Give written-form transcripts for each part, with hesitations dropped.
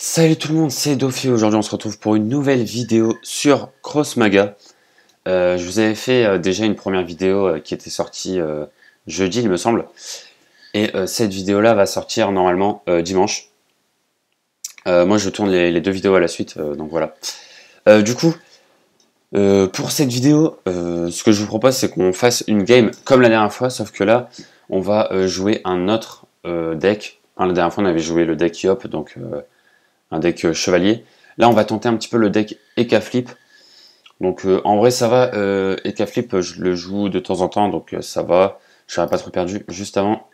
Salut tout le monde, c'est Dofi. Aujourd'hui, on se retrouve pour une nouvelle vidéo sur Cross Maga. Je vous avais fait déjà une première vidéo qui était sortie jeudi, il me semble. Et cette vidéo-là va sortir normalement dimanche. Moi, je tourne les deux vidéos à la suite, donc voilà. Du coup, pour cette vidéo, ce que je vous propose, c'est qu'on fasse une game comme la dernière fois, sauf que là, on va jouer un autre deck. Enfin, la dernière fois, on avait joué le deck Yop, donc un deck chevalier. Là, on va tenter un petit peu le deck Eka Flip. Donc en vrai, ça va. Eka Flip, je le joue de temps en temps, donc ça va. Je serai pas trop perdu. Juste avant,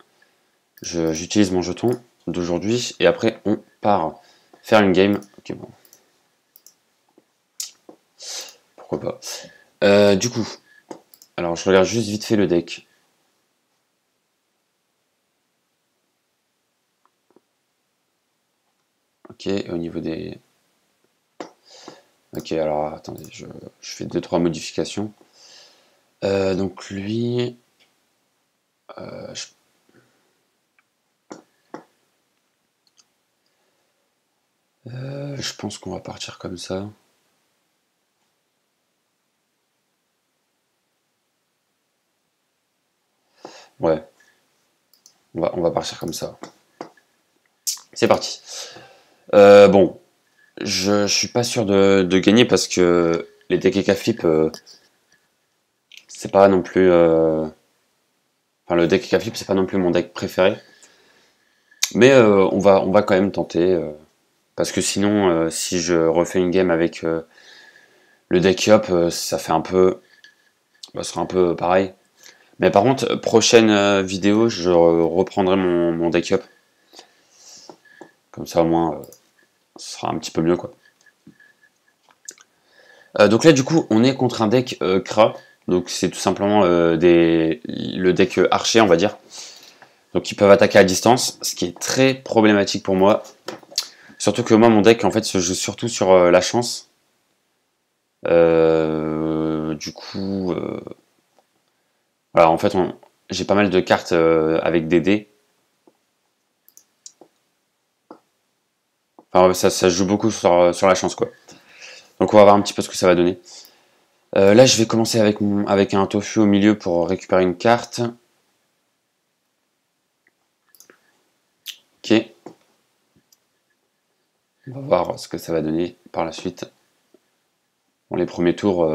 j'utilise mon jeton d'aujourd'hui et après, on part faire une game. Ok, bon. Pourquoi pas. Du coup, alors je regarde juste vite fait le deck. Ok, au niveau des... Ok, alors attendez, je fais 2-3 modifications. Donc lui... je pense qu'on va partir comme ça. Ouais, on va partir comme ça. C'est parti. Bon, je suis pas sûr de gagner parce que les decks Eka Flip, c'est pas non plus... Enfin, le deck Eka Flip, c'est pas non plus mon deck préféré. Mais on va quand même tenter. Parce que sinon, si je refais une game avec le deck Yop, ça fait un peu... Bah, ce sera un peu pareil. Mais par contre, prochaine vidéo, je reprendrai mon deck Yop. Comme ça, au moins, ce sera un petit peu mieux, quoi. Donc là, du coup, on est contre un deck Kra. Donc c'est tout simplement le deck archer, on va dire. Donc ils peuvent attaquer à distance, ce qui est très problématique pour moi. Surtout que moi, mon deck, en fait, se joue surtout sur la chance. Du coup, voilà, en fait, j'ai pas mal de cartes avec des dés. Enfin, ça se joue beaucoup sur la chance, quoi. Donc on va voir un petit peu ce que ça va donner. Là, je vais commencer avec un tofu au milieu pour récupérer une carte. Ok. On va voir ce que ça va donner par la suite. Bon, les premiers tours,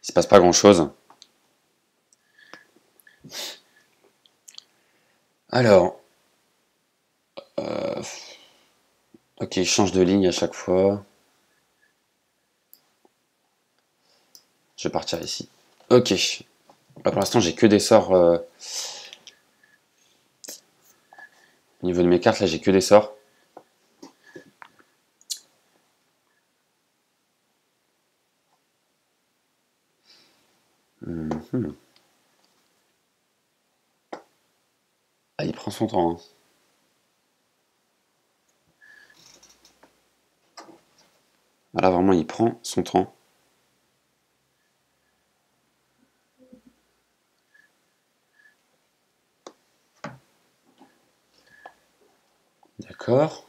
il se passe pas grand chose. Alors, ok, je change de ligne à chaque fois. Je vais partir ici. Ok. Là, pour l'instant, j'ai que des sorts. Au niveau de mes cartes, là, j'ai que des sorts. Mhm. Ah, il prend son temps, hein. Ah, là, vraiment, il prend son temps. D'accord.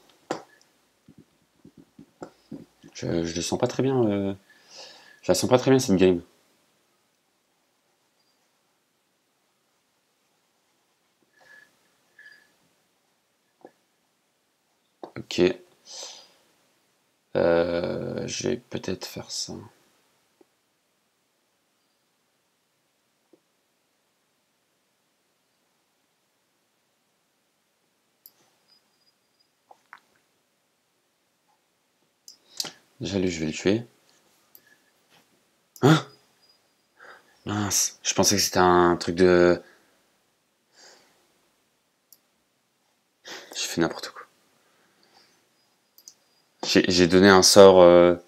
Je le sens pas très bien. Je la sens pas très bien, cette game. Ok. Je vais peut-être faire ça. Déjà, lui, je vais le tuer. Hein? Mince. Je pensais que c'était un truc de... J'ai fait n'importe quoi. J'ai donné un sort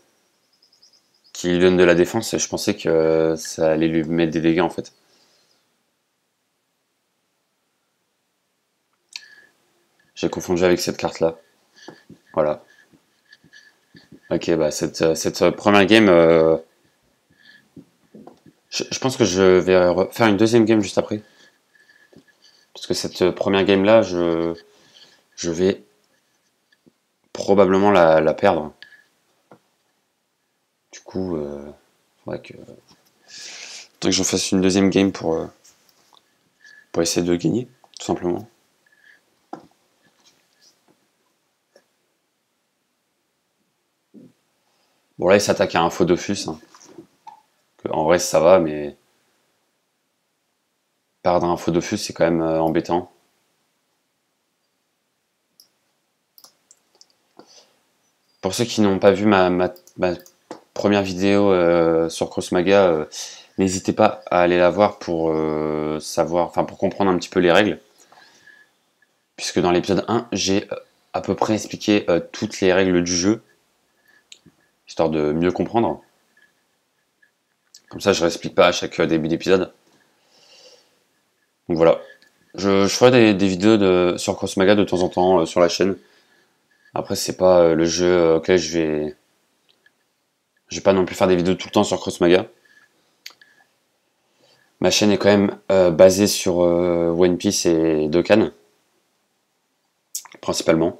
qui lui donne de la défense et je pensais que ça allait lui mettre des dégâts en fait. J'ai confondu avec cette carte là. Voilà. Ok, bah cette première game, je pense que je vais faire une deuxième game juste après. Parce que cette première game là, je vais probablement la perdre. Du coup, faudrait que j'en fasse une deuxième game pour essayer de gagner, tout simplement. Bon là il s'attaque à un faux Dofus. Hein. En vrai ça va, mais perdre un faux Dofus c'est quand même embêtant. Pour ceux qui n'ont pas vu ma première vidéo sur CrossMaga, n'hésitez pas à aller la voir pour savoir, enfin pour comprendre un petit peu les règles. Puisque dans l'épisode 1, j'ai à peu près expliqué toutes les règles du jeu, histoire de mieux comprendre. Comme ça, je ne réexplique pas à chaque début d'épisode. Donc voilà. Je ferai des vidéos sur CrossMaga de temps en temps sur la chaîne. Après, c'est pas le jeu auquel je vais pas non plus faire des vidéos tout le temps sur CrossMaga. Ma chaîne est quand même basée sur One Piece et Dokkan, principalement.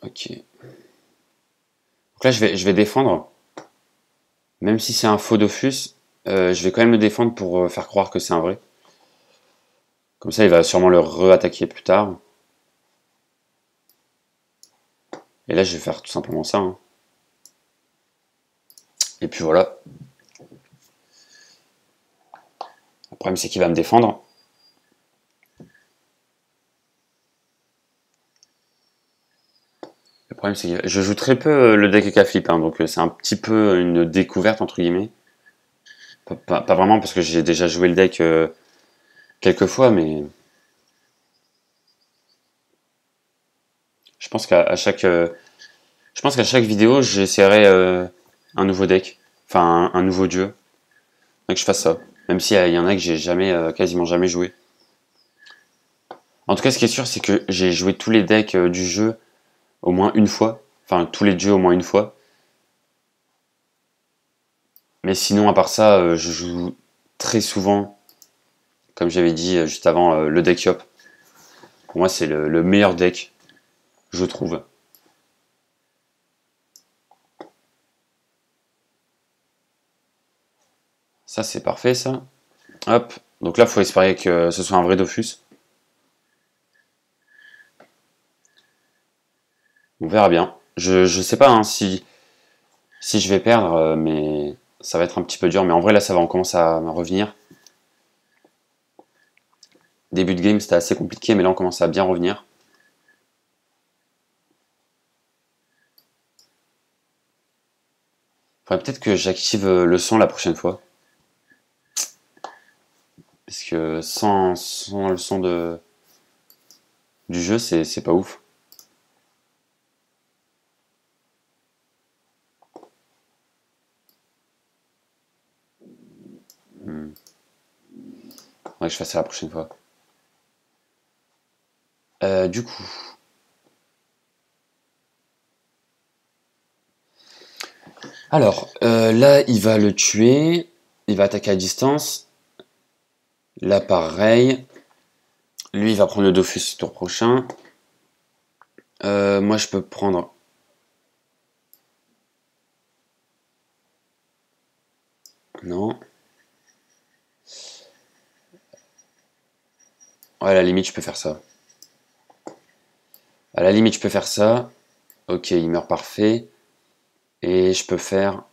Ok. Donc là, je vais défendre. Même si c'est un faux Dofus, je vais quand même le défendre pour faire croire que c'est un vrai. Comme ça, il va sûrement le re-attaquer plus tard. Et là, je vais faire tout simplement ça. Hein. Et puis voilà. Le problème, c'est qu'il va me défendre. Le problème, c'est que je joue très peu le deck K-Flip, hein, donc c'est un petit peu une découverte, entre guillemets. Pas vraiment, parce que j'ai déjà joué le deck quelques fois, mais je pense qu'à chaque, vidéo, j'essaierai un nouveau deck, enfin un nouveau dieu, que je fasse ça. Même s'il y en a que j'ai jamais, quasiment jamais joué. En tout cas, ce qui est sûr, c'est que j'ai joué tous les decks du jeu au moins une fois, enfin tous les dieux au moins une fois. Mais sinon, à part ça, je joue très souvent, comme j'avais dit juste avant, le deck Yop. Pour moi, c'est le meilleur deck, je trouve. Ça, c'est parfait, ça. Hop. Donc là, il faut espérer que ce soit un vrai Dofus. On verra bien. Je sais pas hein, si je vais perdre, mais ça va être un petit peu dur. Mais en vrai, là, ça va commencer à revenir. Début de game, c'était assez compliqué, mais là, on commence à bien revenir. Faudrait peut-être que j'active le son la prochaine fois. Parce que sans le son du jeu, c'est pas ouf. Faudrait que je fasse ça la prochaine fois. Du coup. Alors, là, il va le tuer. Il va attaquer à distance. Là, pareil. Lui, il va prendre le Dofus tour prochain. Moi, je peux prendre... Non. Ouais, à la limite, je peux faire ça. À la limite, je peux faire ça. Ok, il meurt parfait. Et je peux faire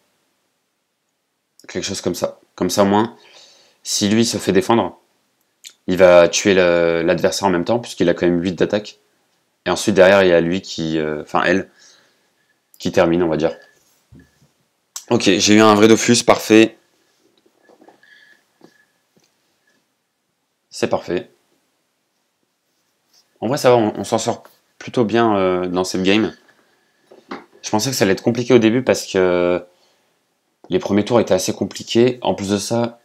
quelque chose comme ça. Comme ça, au moins, si lui se fait défendre, il va tuer l'adversaire en même temps, puisqu'il a quand même 8 d'attaque. Et ensuite, derrière, il y a lui qui... Enfin, elle, qui termine, on va dire. Ok, j'ai eu un vrai Dofus, parfait. C'est parfait. En vrai, ça va, on s'en sort plutôt bien dans cette game. Je pensais que ça allait être compliqué au début parce que les premiers tours étaient assez compliqués. En plus de ça,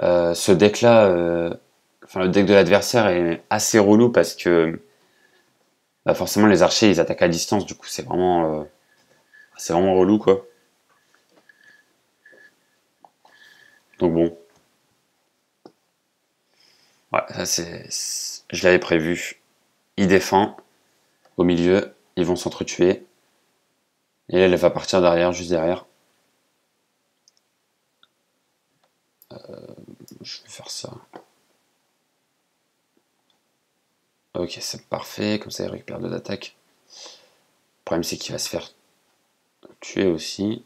ce deck-là, enfin le deck de l'adversaire est assez relou parce que bah, forcément les archers ils attaquent à distance, du coup c'est vraiment relou quoi. Donc bon. Ouais, ça je l'avais prévu. Il défend. Au milieu, ils vont s'entretuer. Et elle va partir derrière, juste derrière. Je vais faire ça. Ok, c'est parfait. Comme ça, il récupère 2 d'attaque. Le problème, c'est qu'il va se faire tuer aussi.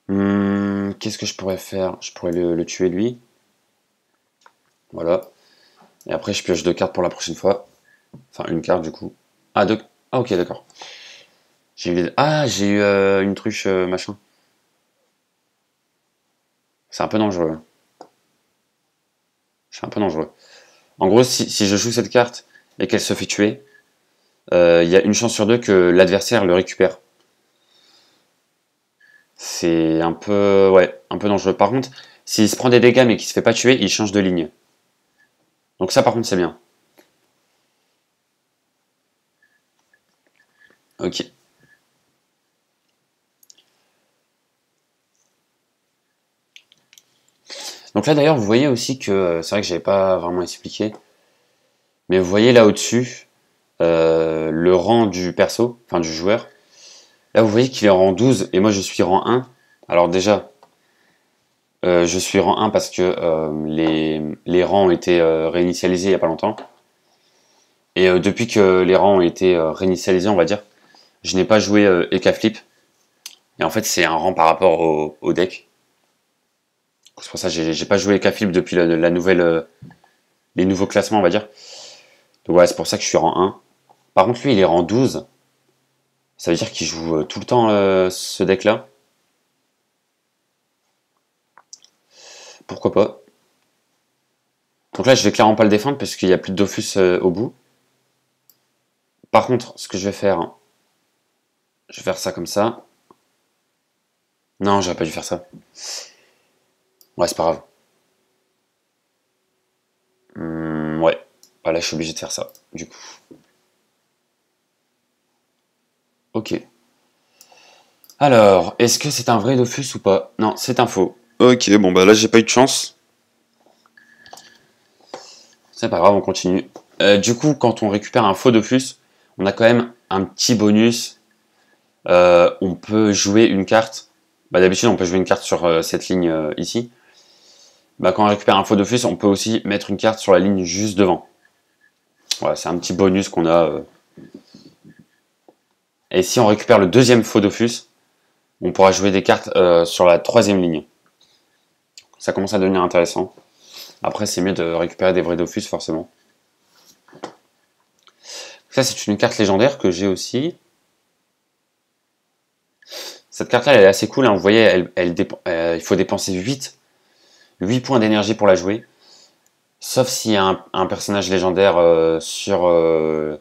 Qu'est-ce que je pourrais faire? Je pourrais le tuer lui. Voilà. Et après, je pioche 2 cartes pour la prochaine fois. Enfin, une carte du coup. Ah, deux. Ah, ok, d'accord. J'ai eu une truche machin. C'est un peu dangereux. C'est un peu dangereux. En gros, si je joue cette carte et qu'elle se fait tuer, il y a une chance sur 2 que l'adversaire le récupère. C'est un peu, ouais, un peu dangereux. Par contre, s'il se prend des dégâts mais qu'il se fait pas tuer, il change de ligne. Donc ça, par contre, c'est bien. Ok. Donc là, d'ailleurs, vous voyez aussi que, c'est vrai que j'avais pas vraiment expliqué, mais vous voyez là au-dessus, le rang du perso, enfin du joueur. Là, vous voyez qu'il est rang 12 et moi, je suis rang 1. Alors déjà, je suis rang 1 parce que les rangs ont été réinitialisés il y a pas longtemps. Et depuis que les rangs ont été réinitialisés, on va dire, je n'ai pas joué Eka Flip. Et en fait, c'est un rang par rapport au deck. C'est pour ça que j'ai pas joué Eka Flip depuis la nouvelle, les nouveaux classements, on va dire. Donc ouais, c'est pour ça que je suis rang 1. Par contre, lui, il est rang 12. Ça veut dire qu'il joue tout le temps ce deck-là. Pourquoi pas. Donc là, je vais clairement pas le défendre parce qu'il n'y a plus de Dofus au bout. Par contre, ce que je vais faire, je vais faire ça comme ça. Non, j'aurais pas dû faire ça. Ouais, c'est pas grave. Ouais. Bah là, je suis obligé de faire ça, du coup. Ok. Alors, est-ce que c'est un vrai Dofus ou pas? Non, c'est un faux. Ok, bon bah là, j'ai pas eu de chance. C'est pas grave, on continue. Du coup, quand on récupère un faux Dofus, on a quand même un petit bonus. On peut jouer une carte. Bah, d'habitude, on peut jouer une carte sur cette ligne ici. Bah, quand on récupère un faux Dofus, on peut aussi mettre une carte sur la ligne juste devant. Voilà, c'est un petit bonus qu'on a. Et si on récupère le deuxième faux Dofus, on pourra jouer des cartes sur la 3e ligne. Ça commence à devenir intéressant. Après, c'est mieux de récupérer des vrais Dofus, forcément. Ça, c'est une carte légendaire que j'ai aussi. Cette carte-là, elle est assez cool. Hein. Vous voyez, il faut dépenser 8 points d'énergie pour la jouer. Sauf s'il y a un personnage légendaire sur le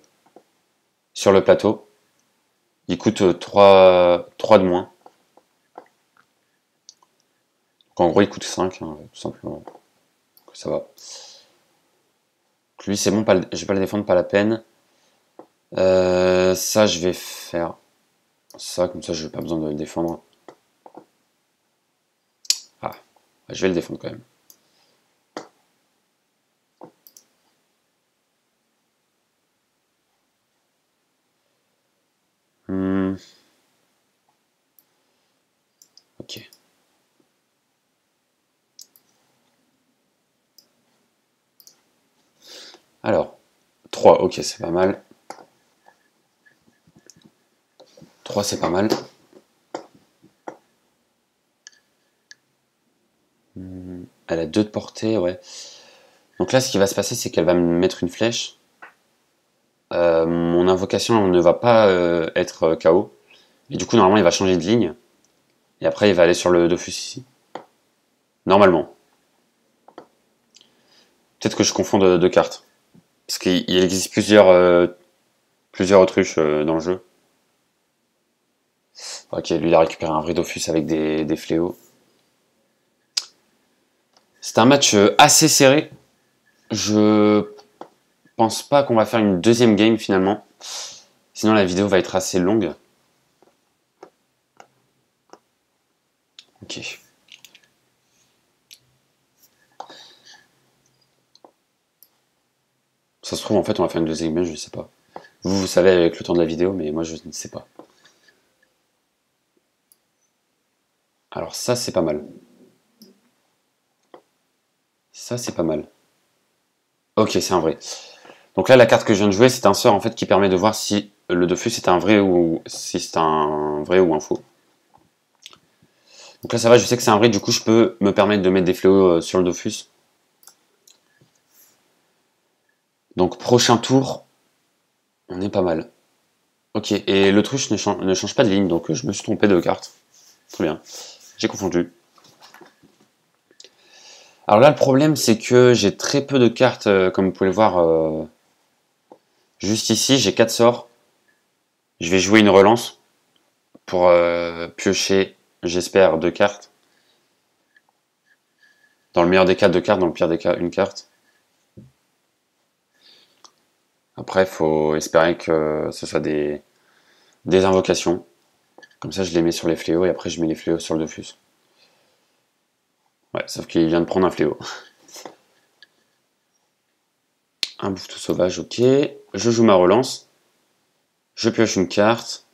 plateau. Il coûte 3 de moins. Donc, en gros, il coûte 5, hein, tout simplement. Donc, ça va. Lui, c'est bon, je vais pas le défendre, pas la peine. Ça, je vais faire ça, comme ça, je n'ai pas besoin de le défendre. Ah, je vais le défendre quand même. Ok. Alors, 3, ok, c'est pas mal. 3, c'est pas mal. Elle a 2 de portée, ouais. Donc là, ce qui va se passer, c'est qu'elle va me mettre une flèche. Mon invocation ne va pas être KO. Et du coup, normalement, il va changer de ligne. Et après, il va aller sur le Dofus ici. Normalement. Peut-être que je confonds de cartes. Parce qu'il existe plusieurs autruches dans le jeu. Ok, lui, il a récupéré un vrai Dofus avec des fléaux. C'est un match assez serré. Je pense pas qu'on va faire une deuxième game finalement. Sinon, la vidéo va être assez longue. Ok. Ça se trouve, en fait, on va faire une deuxième image, je sais pas. Vous savez avec le temps de la vidéo, mais moi, je ne sais pas. Alors ça, c'est pas mal. Ça, c'est pas mal. Ok, c'est un vrai. Donc là, la carte que je viens de jouer, c'est un sort en fait qui permet de voir si le Dofus est un vrai ou si c'est un vrai ou un faux. Donc là, ça va, je sais que c'est un vrai, du coup, je peux me permettre de mettre des fléaux sur le Dofus. Donc prochain tour, on est pas mal. Ok, et l'autruche ne change pas de ligne, donc je me suis trompé de carte. Très bien, j'ai confondu. Alors là, le problème, c'est que j'ai très peu de cartes, comme vous pouvez le voir. Juste ici, j'ai 4 sorts. Je vais jouer une relance pour piocher, j'espère, 2 cartes. Dans le meilleur des cas, 2 cartes, dans le pire des cas, une carte. Après, il faut espérer que ce soit des invocations. Comme ça, je les mets sur les fléaux et après, je mets les fléaux sur le Dofus. Ouais, sauf qu'il vient de prendre un fléau. Un bouffetou sauvage, ok. Je joue ma relance. Je pioche une carte.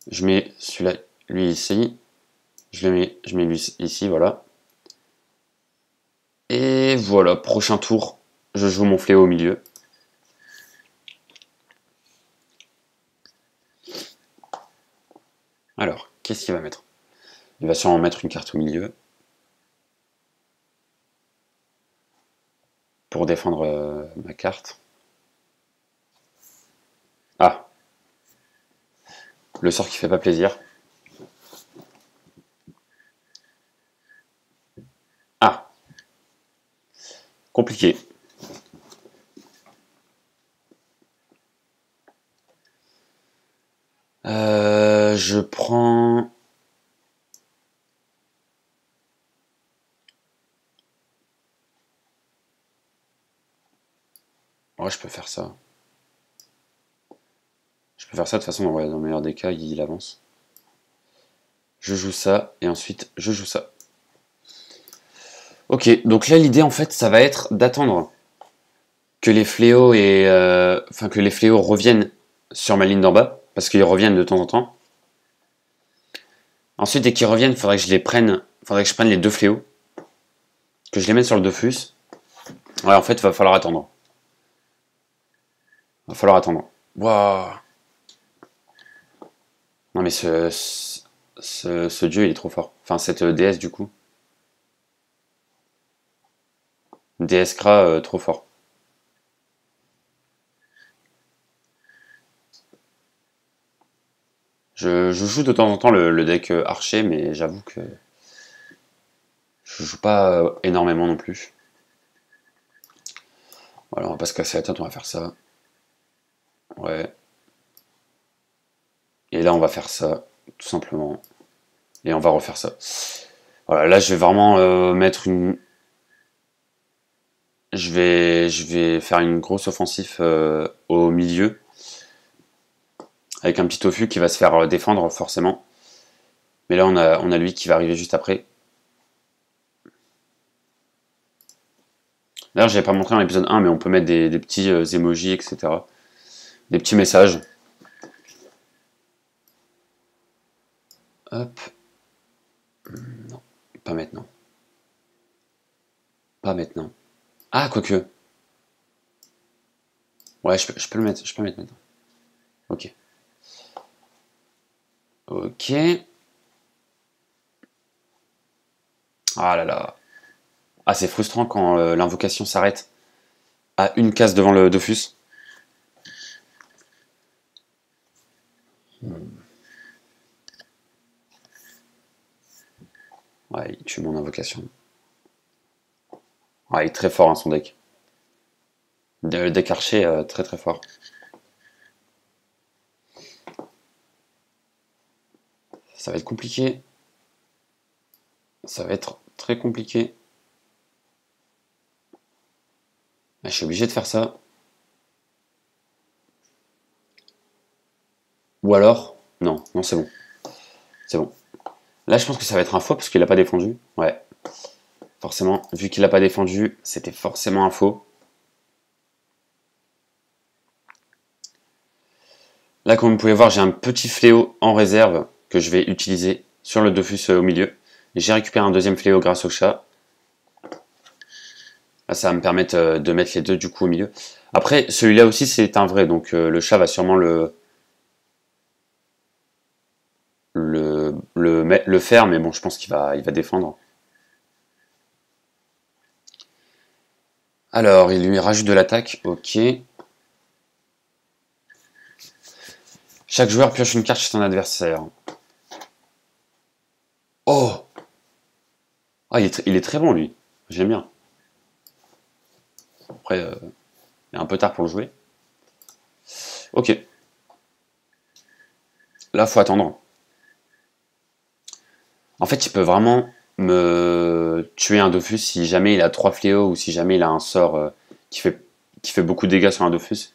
Je mets celui-là, lui ici. Je mets lui ici, voilà. Et voilà, prochain tour, je joue mon fléau au milieu. Alors, qu'est-ce qu'il va mettre? Il va sûrement mettre une carte au milieu. Pour défendre ma carte. Ah, le sort qui fait pas plaisir. Ah, compliqué. Je prends... Ouais, je peux faire ça. Je peux faire ça de toute façon, ouais, dans le meilleur des cas, il avance. Je joue ça, et ensuite, je joue ça. Ok, donc là, l'idée, en fait, ça va être d'attendre que les fléaux enfin, que les fléaux reviennent sur ma ligne d'en bas, parce qu'ils reviennent de temps en temps. Ensuite, dès qu'ils reviennent, il faudrait que je prenne les 2 fléaux, que je les mette sur le Dofus. Ouais, en fait, il va falloir attendre. Va falloir attendre. Waouh. Non mais ce dieu il est trop fort. Enfin cette déesse du coup. Déesse Kra trop fort. Je joue de temps en temps le deck archer mais j'avoue que je joue pas énormément non plus. Voilà, on va pas se casser la tête, on va faire ça. Ouais. Et là on va faire ça, tout simplement. Et on va refaire ça. Voilà, là je vais vraiment mettre une. Je vais faire une grosse offensive au milieu. Avec un petit tofu qui va se faire défendre forcément. Mais là on a lui qui va arriver juste après. D'ailleurs, j'avais pas montré dans l'épisode 1, mais on peut mettre des petits emojis, etc. Des petits messages. Hop. Non, pas maintenant. Pas maintenant. Ah, quoique. Ouais, je peux le mettre. Je peux le mettre maintenant. Ok. Ok. Ah là là. Ah, c'est frustrant quand l'invocation s'arrête à une case devant le Dofus. Ouais, il tue mon invocation. Ouais, il est très fort, hein, son deck. Le deck archer, très très fort. Ça va être compliqué. Ça va être très compliqué. Ah, je suis obligé de faire ça. Ou alors... Non, non, c'est bon. C'est bon. Là, je pense que ça va être un faux parce qu'il n'a pas défendu. Ouais, forcément. Vu qu'il n'a pas défendu, c'était forcément un faux. Là, comme vous pouvez voir, j'ai un petit fléau en réserve que je vais utiliser sur le Dofus au milieu. J'ai récupéré un deuxième fléau grâce au chat. Là, ça va me permettre de mettre les deux du coup au milieu. Après, celui-là aussi, c'est un vrai. Donc, le chat va sûrement le faire. Mais bon, je pense il va défendre. Alors, il lui rajoute de l'attaque. Ok. Chaque joueur pioche une carte chez son adversaire. Oh! Ah, il est très bon, lui. J'aime bien. Après, il est un peu tard pour le jouer. Ok. Là, faut attendre. En fait, il peut vraiment me tuer un Dofus si jamais il a 3 fléaux ou si jamais il a un sort qui fait beaucoup de dégâts sur un Dofus.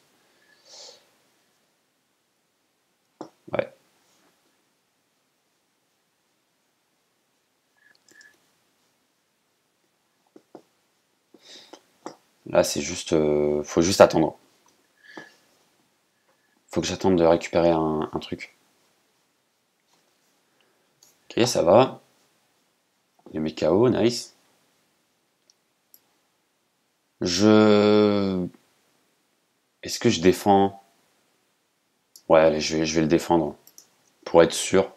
Ouais. Là, c'est juste... faut juste attendre. Faut que j'attende de récupérer un truc. Ok, ça va. Il met KO, nice. Est-ce que je défends? Ouais, allez, je vais le défendre. Pour être sûr.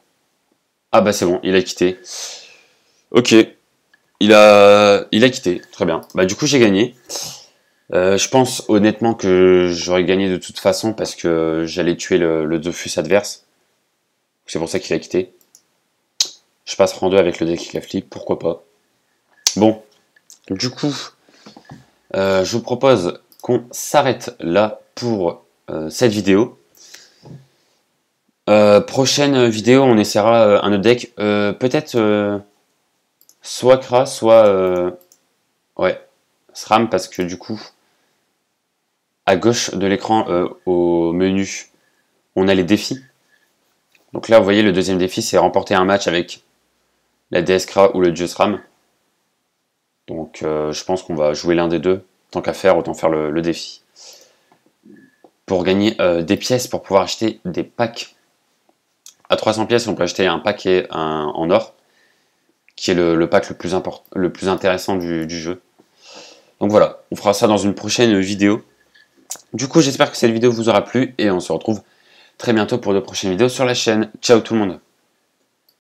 Ah bah c'est bon, il a quitté. Ok. Il a quitté. Très bien. Bah du coup, j'ai gagné. Je pense honnêtement que j'aurais gagné de toute façon parce que j'allais tuer le Dofus adverse. C'est pour ça qu'il a quitté. Je passe rang 2 avec le deck Flip, pourquoi pas. Bon, du coup, je vous propose qu'on s'arrête là pour cette vidéo. Prochaine vidéo, on essaiera un autre deck. Peut-être soit Kra, soit ouais, SRAM, parce que du coup, à gauche de l'écran, au menu, on a les défis. Donc là, vous voyez, le deuxième défi, c'est remporter un match avec la DS Kra ou le dieu SRAM. Donc je pense qu'on va jouer l'un des deux. Tant qu'à faire, autant faire le défi. Pour gagner des pièces, pour pouvoir acheter des packs. À 300 pièces, on peut acheter un pack en or, qui est le pack le plus intéressant du jeu. Donc voilà, on fera ça dans une prochaine vidéo. Du coup, j'espère que cette vidéo vous aura plu et on se retrouve très bientôt pour de prochaines vidéos sur la chaîne. Ciao tout le monde!